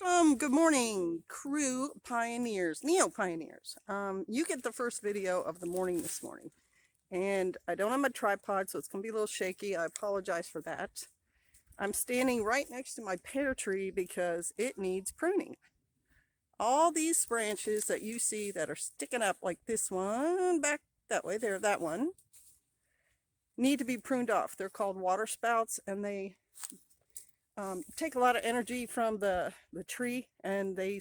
Good morning, Krew Pioneers, Neopioneers. You get the first video of the morning this morning, and I don't have my tripod, so it's going to be a little shaky. I apologize for that. I'm standing right next to my pear tree because it needs pruning. All these branches that you see that are sticking up, like this one back that way, there, that one, need to be pruned off. They're called water spouts, and they take a lot of energy from the tree, and they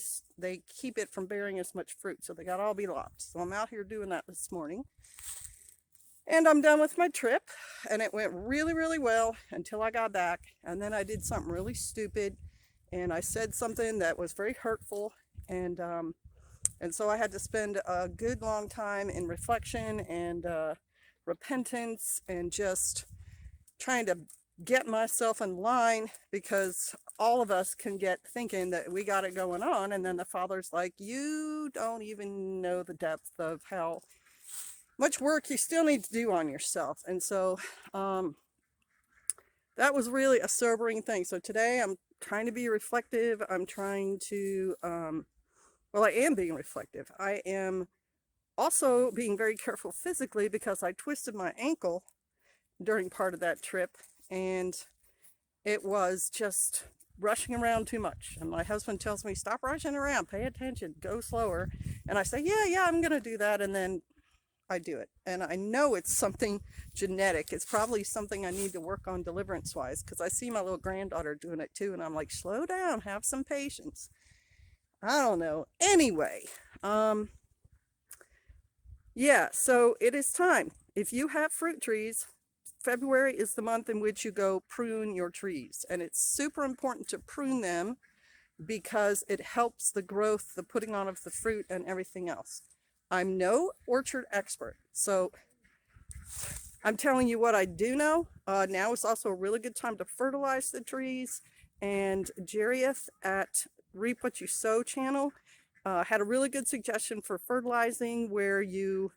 keep it from bearing as much fruit, so they got to all be lopped. So I'm out here doing that this morning, and I'm done with my trip, and it went really well until I got back, and then I did something really stupid, and I said something that was very hurtful, and so I had to spend a good long time in reflection and repentance and just trying to get myself in line, because all of us can get thinking that we got it going on, and then the Father's like, you don't even know the depth of how much work you still need to do on yourself. And so that was really a sobering thing. So today I'm trying to be reflective. I'm trying to I am being reflective. I am also being very careful physically, because I twisted my ankle during part of that trip, and it was just rushing around too much. And my husband tells me, stop rushing around, pay attention, go slower. And I say, yeah, I'm going to do that. And then I do it. And I know it's something genetic. It's probably something I need to work on deliverance wise, because I see my little granddaughter doing it too. And I'm like, slow down, have some patience. I don't know. Anyway, so it is time. If you have fruit trees, February is the month in which you go prune your trees, and it's super important to prune them because it helps the growth, the putting on of the fruit and everything else. I'm no orchard expert, so I'm telling you what I do know. Now is also a really good time to fertilize the trees, and Jerieth at Reap What You Sow channel had a really good suggestion for fertilizing, where you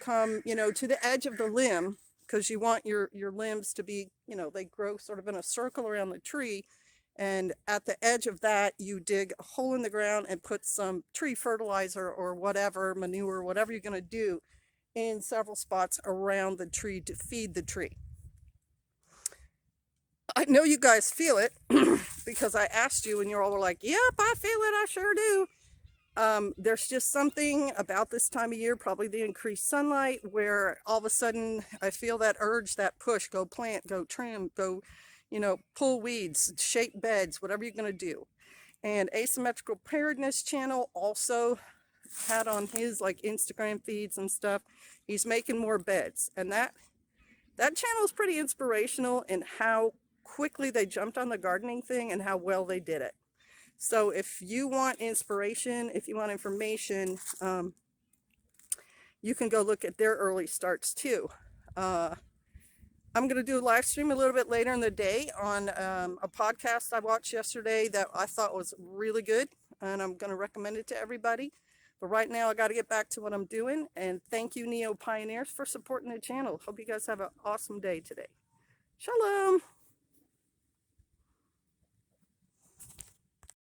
come, to the edge of the limb, because you want your limbs to be, they grow sort of in a circle around the tree. And at the edge of that, you dig a hole in the ground and put some tree fertilizer or whatever, manure, whatever you're going to do, in several spots around the tree to feed the tree. I know you guys feel it because I asked you and you're all like, yep, I feel it, I sure do. There's just something about this time of year, probably the increased sunlight, where all of a sudden I feel that urge, that push, go plant, go trim, go, pull weeds, shape beds, whatever you're going to do. And Asymmetrical Preparedness channel also had on his like Instagram feeds and stuff, he's making more beds. And that channel is pretty inspirational in how quickly they jumped on the gardening thing and how well they did it. So if you want inspiration, if you want information, you can go look at their early starts too. I'm going to do a live stream a little bit later in the day on a podcast I watched yesterday that I thought was really good, and I'm going to recommend it to everybody. But right now I got to get back to what I'm doing, and thank you, Neo Pioneers, for supporting the channel. Hope you guys have an awesome day today. Shalom.